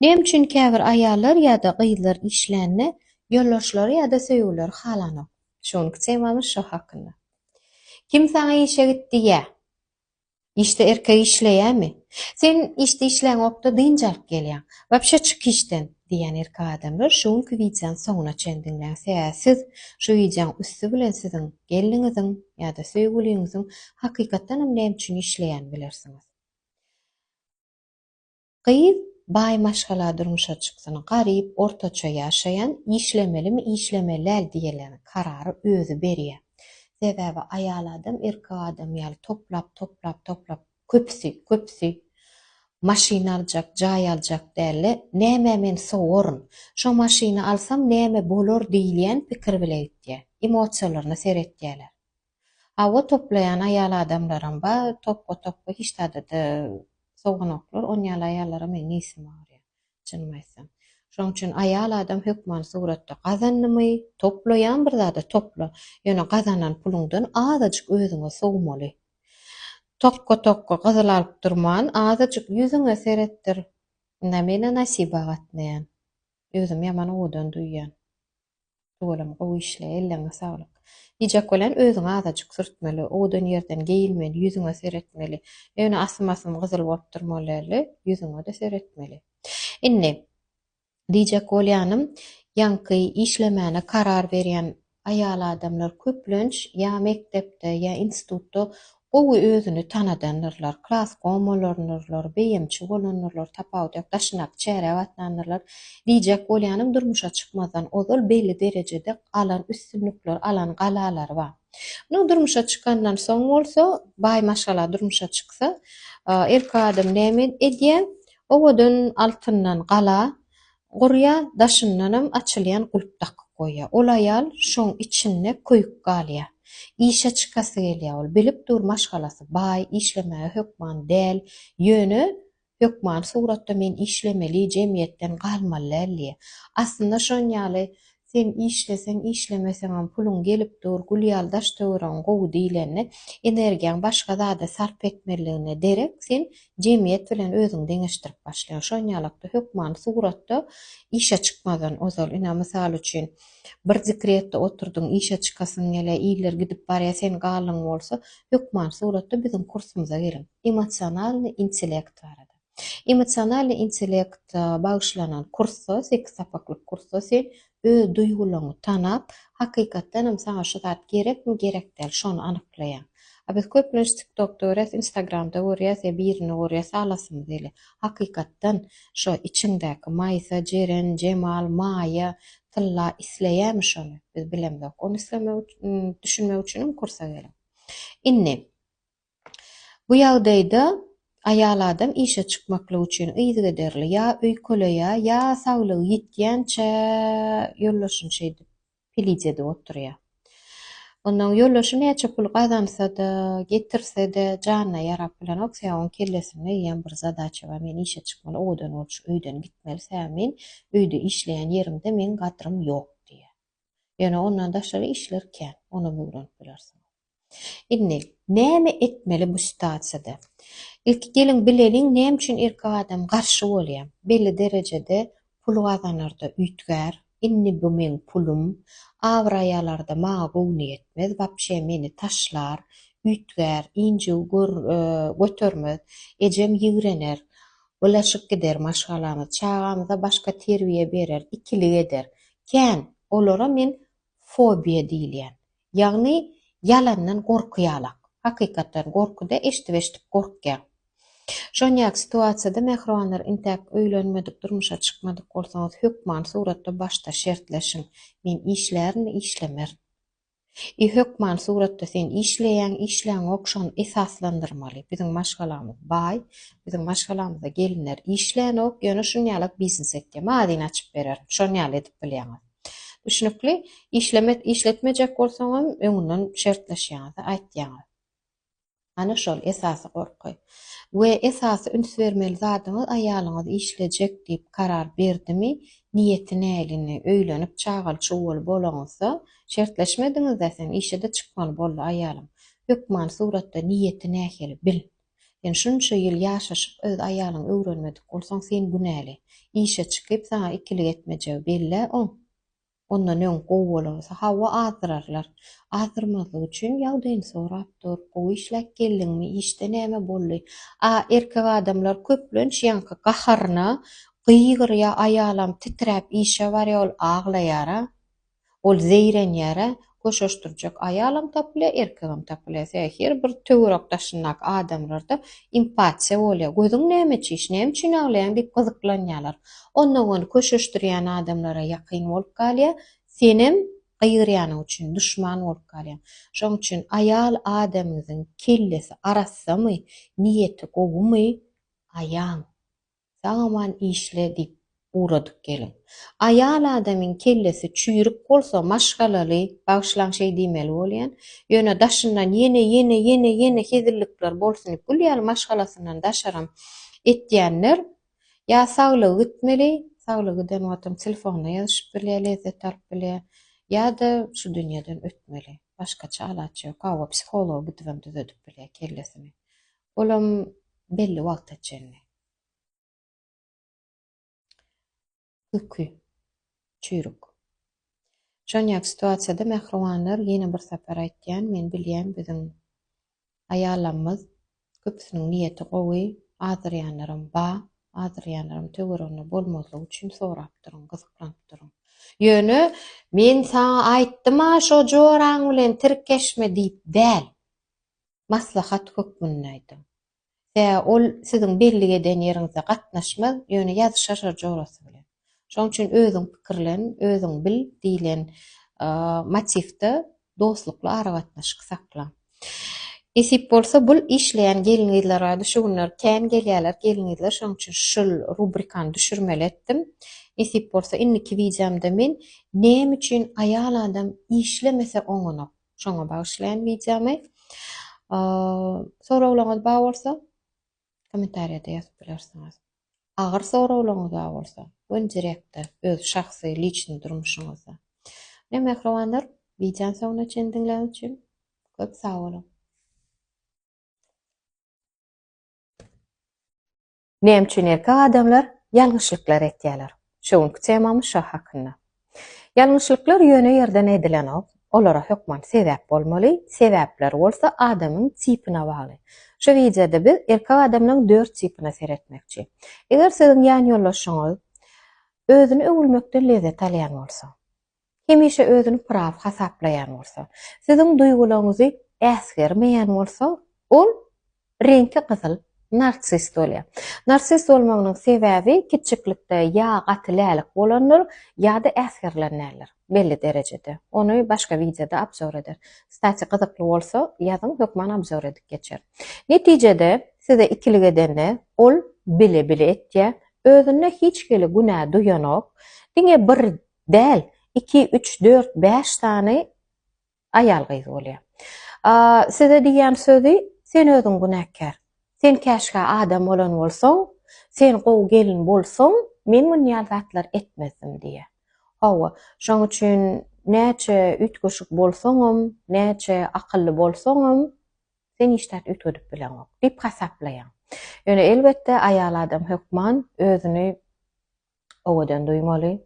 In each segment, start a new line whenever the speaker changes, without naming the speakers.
Nem üçin käbir aýallar ýa-da gyzlar işlänne ýollaşlary ýa-da söýgüleri halanok. Şonu semamiz şo hakynda. Kim saňa işe gitdi ýa? İşte erkek işleýärmi? Sen işte işleň wagtda dynjalyk gelýär. Wapşa çık işden diýen erkek adamlar şoňky wideoň soňuna çendiňler. Siz şu wideoň üstü bilen siziň geliniňiziň ýa-da söýgüliňiziň hakykatdan näme üçin işleýän bilersiňiz. Gyz baý maşgala durmuşa çyksyn, garyp, ortaça ýaşaýan, işlemelimi, işlemeläl diýelen karary özü berýär. Sebäbi aýal adam, erkek adam ýaly toplap köpsi maşina aljak, jaý aljak däle, näme men sowuryn, şo maşina alsam näme bolar diýilýän pikir bilen gitýär. Emosiýalaryny seretýärler. Hawa toplayan aýal adamlaram bar, toppa hiç tadydy soňanoklar, onýaly aýallara men nisim agyrýar. Çynmaýsam. Şoň üçin aýal adam hökman suratda gazandymy, toplayan bir zada topla. Ýöne gazanan pulundan azajyk özüňe sowmaly. Tokka gyzyl alyp durman, azajyk ýüzüňe seretdir. Näme nasip agatnaýan. Özüm ýaman odan duýýan. Olam gowy işle, elleňe saglyk. Ýejek bilen özüňe azajyk sürtmeli, odan ýerden geýilmeli, ýüzüňe seretmeli. Ýöne asmasym gyzyl bolup durmaly, ýüzüňe de seretmeli. Inni diýjek bolýanym, ýanky işlemäne karar berýän aýal adamlar köplenç ýa mektepde ýa institutda gowy özüni tanadanlar, klas gomalarnyrlar, beýemçi bolanlar, tapawut ýok daşynak çäre batlanyrlar. Diýjek bolýanym durmuşa çykmazdan ozal belli derejede alan üstünlükler, alan galalar bar. Nu durmuşa çykandan soň bolsa, baý maşgala durmuşa çyksa, erkek adam näme edýär? Owadan altyndan gala gurya daşyndanam açylýan gulp takyp goýýar. Ol aýal şoň içinde köýük galýar. İşe çykasy gelýär ol. Bilip dur maşgalasy baý, işlemäge hökman däl, ýöne hökman suratda men işlemeli, jemgyýetden galmaly. Aslında şonýaly sen işleseň, işlemeseň hem pulun gelip dur, gulýal daş töwren gowy diýileni energiýaň başga zada sarp etmeligine derek sen jemgyýet bilen özüňi deňeşdirip başlaýan. Şonýalykda hökman suratda işe çykmadan ozal ina mysal üçin bir zikretde oturdun, işe çıkasyň gele, iýler gidip barýar, sen galyň bolsa, hökman suratda bizim kursumyza gelin. Emosionalny intellekt barada. Emosionalny intellekt bagyşlanan kursa, 8 sapaklyk kursa sen öz duýgularyňy tanap, hakykatdan hem saňa şu zat gerekmi, gerek däl, şonu anyklaýan. Biz köplenç TikTok'da görýäs, Instagram'da görýäs, birini görýäs, alasymyz eli. Hakykatdan şo içiňdäki maýsa, jeren, jemal, maýa, tylla isleýärmi şonu? Biz bilemok. Onu islemek düşünmek üçin kursa gelin. Inni bu ýagdaýda aýal adam işe çykmaklyk üçin yzgederli ýa öýköleýär, ýa saglygy ýetýänçe ýollaşyň şeýdi pilizede oturýar. Ondan ýollaşy näçe pul gazansa-da, getirse-de janyna ýarap bilen ok, sen onuň kellesine ýen bir zadaça bar, men işe çykmaly, odan olç, öýden gitmeli, sen men öýde işleýän ýerimde men gatrym ýok diýär. Ýöne ondan daşary işler kän, onu öwrenip bilersiň. Inni näme etmeli bu situasiýada? İlki gelin bileliň näme üçin erkek adam garşy bolýar. Belli derejede pul gazanarda üýtgär, inni bu men pulum, awra aýallarda maňa gowny etmez, wapşe meni taşlar, üýtgär, inji götermez, ejem ýigrener, bulaşyk gider maşgalamyz, çağamyza başga terbiýe berer, ikilik eder. Kän olara men fobiýa diýilýär. Ýagny yalandan gorkýarlar. Hakykatdan gorkuda eşdip gorkýar. Şonýak situasiýada mehribanlar intäk öýlenmedik, durmuşa çykmadyk bolsaňyz hökman suratda başta şertleşiň. Men işlärmi, işlemer. Hökman suratda sen işleýän, işleň okşan esaslandyrmaly. Biziň maşgalamyz baý, biziň maşgalamyzda gelinler işlän ok, ýöne şonýalyk biznes etýär. Magazin açyp berer, şonýaly edip bilýäňiz. Düşünükli, işletmejek bolsaňam öňünden şertleşýäňizi aýtýaňiz. Ana şol esasy gorky. We esasy üns bermeli zadyňyz aýalyňyz işlejek diýip karar berdimi, niýeti nälini öýlenip çağalçy bolaňyzsa, şertleşmediňizde sen işe de çykmaly boldy aýalym. Hökman suratda niýeti nähili bil. Yani şunça ýyl ýaşaşyp öz aýalyň öwrenmedik bolsaň sen günäli. İşe çykyp sana ikilik etmejek belle ondan öň gowy bolsa hawa azdyrarlar. Azdyrmazyk üçin ýagdaýyny sorapdyr. Gowy işläp geldiňmi? Işte näme boldy? Erkek adamlar köplenç ýanky gaharyna gygyrýa aýalam titräp işe barýar, ol aglaýar. Ol zeýrenýär, goşaşdyrjak aýalam tapyla, erkegim tapyla. Her bir töwerek daşynak adamlarda empatiýa bolýar. Gözüň näme çyş, näme üçin aglaýan diýip gyzyklanýarlar. Ondan onu köşeşdirýän adamlara ýakyn bolup galýar. Senem gygyrýanyň üçin düşman bolup galýar. Şoň üçin aýal adamyň kellesi arassamy, niýeti gowumy aýan. Sağman işle diýip uradyk gelin. Aýal adamyň kellesi çüýrük bolsa, maşgalaly, bagşlan şey diýmeli bolýan. Ýöne daşyndan ýene hezillikler bolsun diýip gülýär maşgalasyndan daşaram etýänler ýa saglygy gitmeli, saglygy deňwatam telefonda ýazyşyp bilýär, lezzet alyp bilýär, ýa-da şu dünýeden ötmeli. Başgaça alaçy ýok. Gawa psiholog gidip düzedip bilýär kellesini. Olam belli wagt etjenli. Hükü, çüýrük. Şonýak situasiýada mehribanlar ýene bir sefer aýtýan, men bilýän bizim aýalamyz köpüsiniň niýeti gowy, azyrýanlarym azyrýanlarym töwerenli bolmazlyk üçin sorapdyryň, gyzyklanıpdyryň. Ýöne men saňa aýtdym-a şo joraň bilen tirkeşme diýip däl. Maslahat hökmünde aýdym. Ol siziň belli eden ýeriňizde gatnaşmaz, ýöne ýazyşar jorasy bilen. Şoň üçin özüň pikirlen, özüň bil diýilen motivde dostlukla ara gatnaşyk sakla. Esip bolsa bul işleýän gelinler bar, şu günler kän gelýärler gelinler, şoň üçin şol rubrikany düşürmeli etdim. Esip bolsa inniki wideomda men näme üçin aýal adam işlemese oňunak, şoňa bagyşlaýan wideomy. Sorawlaryňyz bar bolsa kommentariýada ýazyp bilersiňiz. Agyr sorawlaryňyz bar bolsa, direktde öz şahsy liçni durmuşyňyzda. Ne mehribanlar, wideoň soňuna çyn dinläň üçin köp sag bolun. Näme üçin erkek adamlar ýalňyşlyklar etýärler? Şoňky temamy şo hakynda. Ýalňyşlyklar ýöne ýerden edilenok, olara hökman sebäp bolmaly. Sebäpler bolsa adamyň tipine bagly. Şu videoda biz erkek adamyň 4 tipine seretmekçi. Eger siziň ýan ýollaşyňyz özüni öwülmekden lezzet alýan bolsa, hemişe özüni praw hasaplaýan bolsa, siziň duýgularyňyzy äsgermeýän bolsa, ol reňki gyzyl narsist bolýar. Narsist bolmagynyň sebäbi kiçiklikde ýa gatylälik bolanlar ýa-da äsgerlenýärler belli derejede. Onu başga videoda abzor eder. Stati gyzykly bolsa, ýazyň hökman abzor edip geçer. Netijede size ikilik edende ol bile etýär. Özüne hiç gele günah duyanok, diňe bir däl, 2, 3, 4, 5 tane aýal gyz bolýar. Size diýen sözi, sen özüň günahkar. Sen käşke adam bolan bolsaň, sen gowy gelin bolsaň, men munýal zatlar etmezdim diýe. Hawa, şoň üçin näçe ütgüşük bolsaňam, näçe akylly bolsaňam, sen işler ütgedip bilen ok, diýip hasaplaýan. Ýöne elbetde aýal adam hökman özüni owadan duýmaly,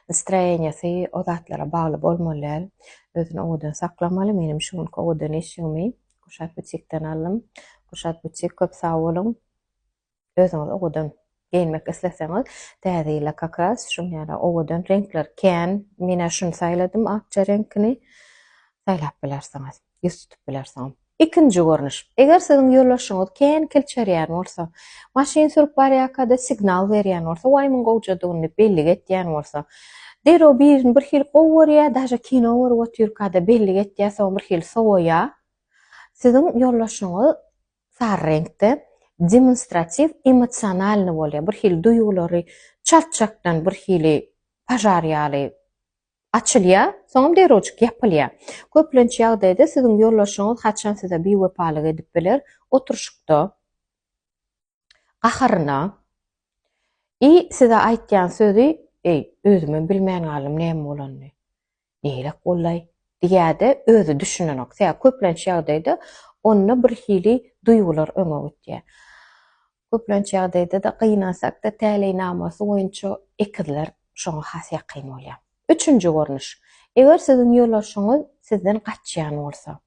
nastroýeniýasy o zatlara bagly bolmaly, özüni owadan saklamaly. Menim şuňky owadan eşigimi Kuşat butikden aldım. Kuşat butik köp sag bolun. Özüňiz owadan giyinmek isleseňiz, täzeýle kakras şuňa owadan renkler kän, mena şunu saýladym, akça renkini saýlap bilersiňiz, ýüz tutup bilersiňiz. İkinci görnüş. Eger siziň ýollaşyňyz kän kilçerýän bolsa, maşyn sürüp barýakda signal berýän bolsa, waýmyň gowjadygyny belli etýän bolsa, dero bir hil gowurýa, daşa kino worup oturkada belli etýär, soň bir hil soýa. Siziň ýollaşyňyz sar renkde demonstrativ, emosionalny bolýar. Bir hil duýgulary çatçakdan bir hili pajarýaly açylýar, soňra derojik ýapylýar. Köplenç ýagdaýda siziň ýollaşyňyz haçan size bewepalyk edip biler, oturşykda gaharyna size aýtýan sözi, özüme bilmän galym näme bolany, näle bollay diýäde özü düşünenok. Köplenç ýagdaýda onna bir hili duygular öňe gitýär. Köplençe ýagdaýda da gynansak da täle namasy boýunça ekizler şoňa has ýakyn bolýar. Üçüncü görnüş. Eger siziň ýoldaşyňyz sizden gaçýan bolsa,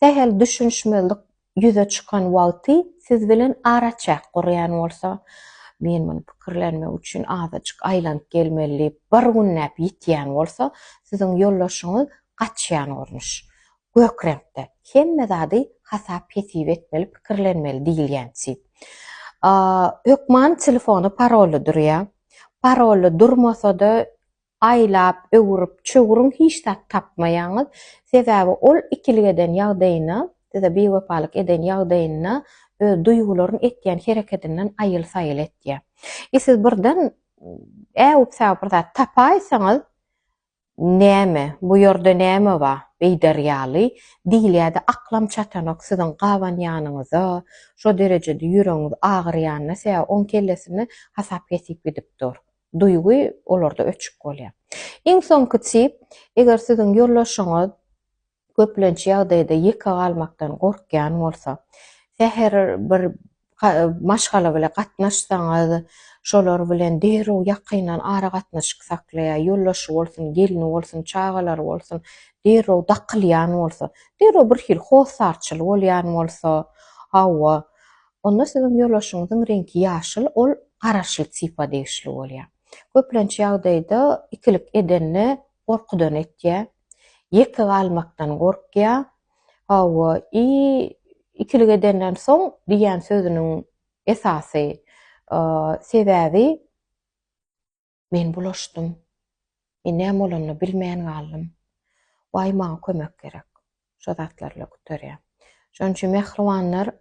sähäl düşünşmelik ýüze çykan wagty siz bilen araçak gurýan bolsa, men muny pikirlenmek üçin azajyk aýlanyp gelmeli, bir gün näp ýitýän bolsa, siziň ýoldaşyňyz gaçýan görnüş. Gök renkde. Hemme zady hasap kesip etmeli, pikirlenmeli diýilýänçi. Hökman telefonu parolly durýar. Parolly durmasa da aýlap, öwürip, çöwürüň hiç tapmaýaňyz, sebäbi ol ikilik eden ýagdaýyna, size bewepalyk eden ýagdaýyna öz duýgularyny etýän hereketinden aýyl-saýyl etýär. Siz birden äwip bir zat tapaýsaňyz, näme, bu ýerde näme bar? Beýderýaly diýilýärdi, aklam çatanak siziň gawan ýanyňyza, şo derejede ýüregiňiz agyrýanyna sebäp on kellesini hasap kesip gidipdir. Duygu olarda öçük bolýar. Iň soňky eger siziň ýoldaşyňyz köplençe ýagdaýda ýeke galmakdan gorkýan bolsa, säher bir maşgala bilen gatnaşsaňyz, şolar bilen derew ýakynan ara gatnaşyk saklaýar, ýoldaşy bolsun, gelini bolsun, çagalary bolsun, derew dakylýan bolsa, derew bir hil howsarçyl bolýan bolsa, hawa, onda siziň ýoldaşyňyzyň rengi ýaşyl, ol garaşly tipa degişli bolýar. Köplençe ýagdaýda ikilik edenle gorkudan etýär, ýeke galmakdan gorkýar, hawa, ikilik edenden soň diýen sözüniň esasy sebäbi men bulaşdym, men näme bolanyny bilmeýän galdym, way maňa kömek gerek, şo zatlarla göterýär. Şoň üçin mehribanlar,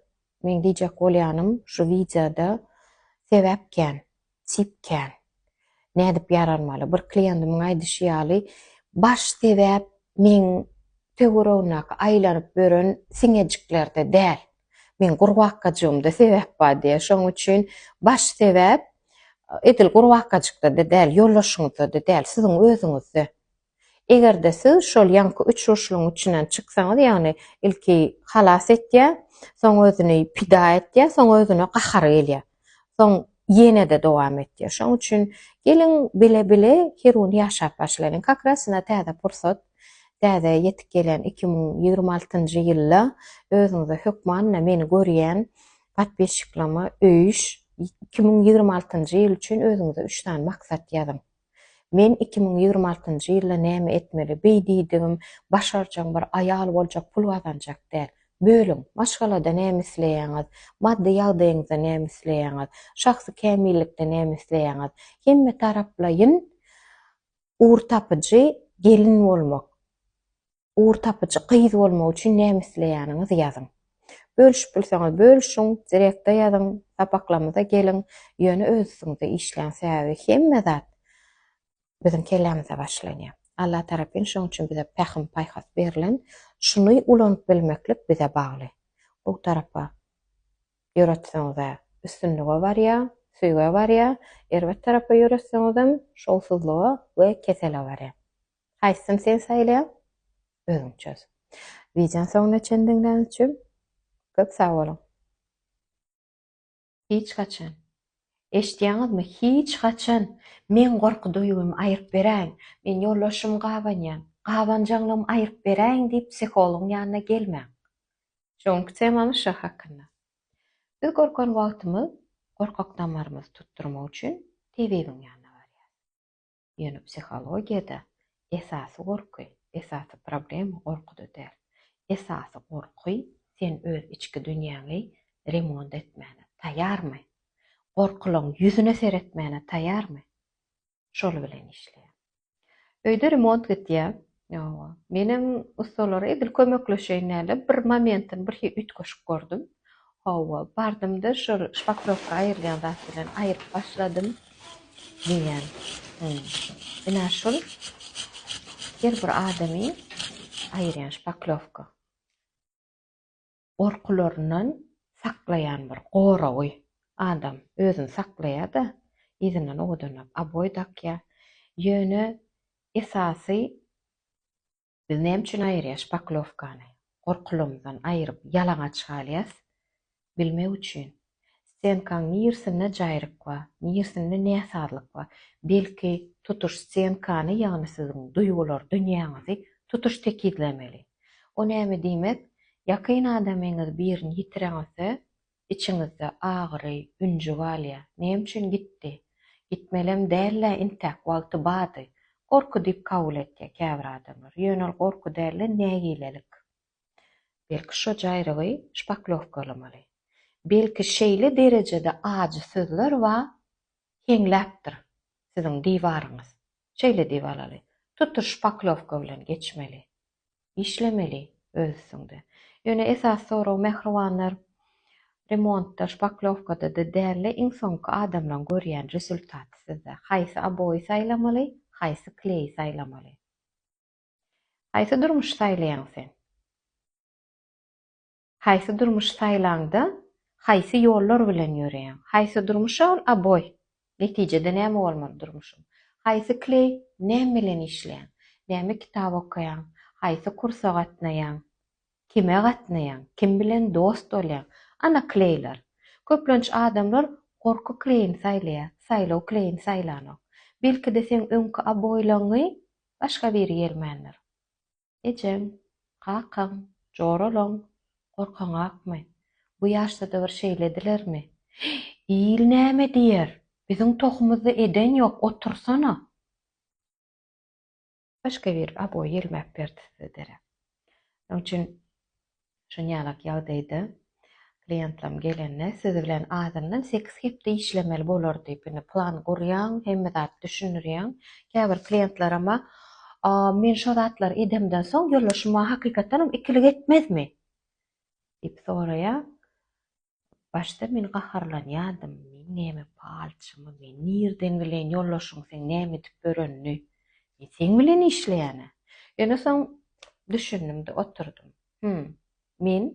men diýjek bolýanym şu videoda sebäpken, tipken, nädip ýaranmaly? Bir klientimiň aýdyşýaly, baş sebäp men töweregine aýlanyp bören siňejiklerde däl. Men gurbakajygymda sebäp bar diýär. Şoň üçin baş sebäp edil gurbakajykda da däl, ýoldaşyňyzda da däl, siziň özüňizde. Egerde siz şol ýanky 3 uşluň içinden çyksaňyz, ýagny ilki halas etýär, soň özüni pida etýär, soň özüne gahar gelýär. Soň ýene de dowam etýär. Şoň üçin gelin bile-bile heruni ýaşap başlaýyn. Kakrasına täze pursat, täze ýetip gelen 2026-njy ýylda özüňize hökmanna meni görýän patbeşiklama öýüş 2026-njy ýyl üçin özüňize 3 tane maksat ýazyň. Men 2026-njy ýylda näme etmeli? Beýdidim, başarjak bir aýal boljak, pul gazanjak däl. Bölüň, maşgalada näme isleýäňiz, maddi ýagdaýyňyzda näme isleýäňiz, şahsy kämillikde näme isleýäňiz, hemme taraplaýyn uğur tapıcı gelin bolmak, uğur tapıcı gyz bolmak üçin näme isleýäniňizi ýazyň. Bölüşip bilseňiz bölüşüň, direkde ýazyň, tapaklamyza gelin, ýöne özüňizde işleýän sebäbi hemme zat bizim kellämize başlanýar. Allah tarapyn şoň üçin bize pähim paýhas berilen, şuny ulanyp bilmeklik bize bagly. Bu tarapa ýöretseňiz üstünlüge barýar, süýge barýar, erwet tarapa ýöretseňiz şowsuzlyga we kesele barýar. Haýsysyny sen saýlaýan? Özüň çöz. Videoň soňuna çendiňiz üçin köp sag bolun. Hiç gaçan. Eşdiýäňizmi? Hiç gaçan men gorky duýgumy aýyryp beräň, men ýoldaşym gawanýan, gawanjaglym aýyryp beräň diýip psihologyň ýanyna gelmäň. Şoňky temamy şo hakynda. Biz gorkan wagtymyz, gorkak damarymyzy tutturmak üçin tebibiň ýanyna barýar. Ýöne psihologiýada esasy gorky, esasy problem gorkuda däl. Esasy gorky sen öz içki dünýäňi remont etmäne taýarmy? Gorkulyň ýüzüne seretmäne taýarmy? Şol bilen işleýär. Öýde remont gitýär. Ýa, menim ustalara edil kömekleşeýnäle bir momentin bir ütköşüp gördüm. Hawa, bardymda şol şpaklovka aýrylýan zat bilen aýryp başladym diýen. Ina şol bir adamy aýrýan şpaklovka. Gorkularyndan saklaýan bir goragy adam özüni saklaýar da, izinden odanap aboý dakýar. Ýöne esasy biz näme üçin aýrýar şpaklovkany? Gorkulymyzdan aýryp ýalaňaç galýas. bilmek üçin. Scenkaň nirsinde jaýryk we nirsinde näsarlyk we belki tutuş scenkany ýagny siziň duýgular dünýäňizi tutuş tekidlemeli. O näme diýmek? Ýakyn adamyňyz birini ýitireňse, içiňizde agyry, ünji balýa. Näme üçin gitdi? Gitmelem dälle intäk wagty bady. Gorku diýip kabul etdi käbir adamlar. Ýönel gorku dälle nägilelik. Belki şo jaýrygy şpaklovkalamaly. Belki şeýle derejede ajy sözler we heňläpdir siziň diýwaryňyz. Şeýle diýip alaly. Tutuş şpaklovka bilen geçmeli. İşlemeli özüňde. Ýöne esas soraw mehribanlar remontda şpaklovkada da dälle iň soňky adamlaryň görýän resultaty sizde. Haýsy aboý saýlamaly, haýsy kley saýlamaly. Haýsy durmuş saýlaýan sen? Haýsy durmuş saýlanda, haýsy ýollar bilen ýöreýän? Haýsy durmuş ol aboy? Netijede näme bolmaly durmuşum? Haýsy kley näme bilen işleýän? Näme kitap okaýan? Haýsy kursa gatnaýan? Kime gatnaýan? Kim bilen dost bolýan? Ana kleyler. Köplenç adamlar gorku kleýini saýlaýar, saýlaw kleýini saýlanyk. Belki de sen öňkü aboýlaňy başga biri gelmändir. Ejem, qakyň, joralaň, gorkaňakmy? Bu ýaşda da bir şeýledilermi? İl näme diýer? Biziň tohumyzda eden ýok, otursana. Başga bir aboý gelmäp berdi sizlere. Onun üçin şu ýalak ýagdaýda klientlarim gelende siz bilen azandan 8 hepde işlemeli bolar diýip plan gurýan, hemme zat düşünürýän. Käbir klientlarama men şo zatlar edemden soň ýollaşyma hakykatdan ikilik etmezmi? Diýip soraýar. Başda men gaharlanýardym. Men näme palçymy, men nirden bilen ýollaşyň sen näme dip örenni? Men sen bilen işleýäne. Ýöne soň düşündüm-de oturdum. Men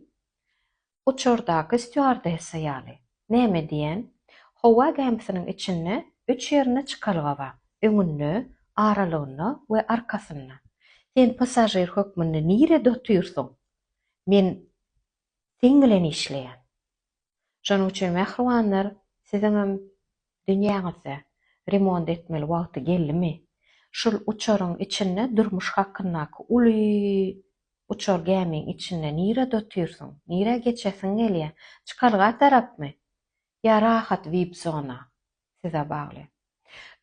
uçurdaky stewardessa ýaly. Näme diýen? Howa gemsiniň içinde 3 ýerine çykalga öňünde, aralygyna we arkasyna. Sen passajer hökmünde nire dotýursyň? Men sen bilen işleýän. Şonuň üçin mehribanlar, siziň dünýäňizde remont etmeli wagty geldimi? Şol uçaryň içinde durmuş hakyndaky uly uçar gämiň içinde nire dotýursyň? Nire geçesiň gelýär? Çykalga tarapmy? Ýa rahat web zona size bagly.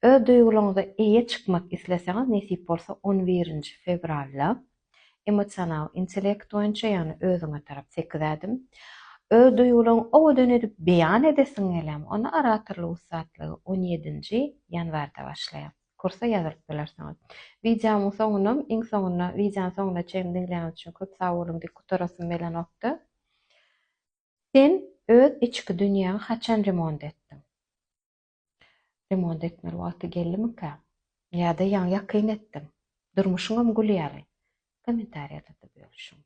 Öz duýgularyňyza eýe çykmak isleseňiz, nesip bolsa 11 fevralda emosional intellekt boýunça ýani özüňe tarap çekizädim. Öz duýgularyň owadan edip beýan edesiň gelem. Onu aratyrly usatlygy 17 ýanwarda başlaýar. Kursa ýazyryp bilersiňiz. Videomyň soňuna, iň soňuna, videoň soňuna çekim dinleýän üçin köp sag bolun diýip gutarasym bilen okdy. Sen öz içki dünýäňi haçan remont etdiň? Remont etmeli wagty geldimi-ka? Ýa-da ýakyn etdim. Durmuşyňam gülýäli. Kommentariýada bölüşüň.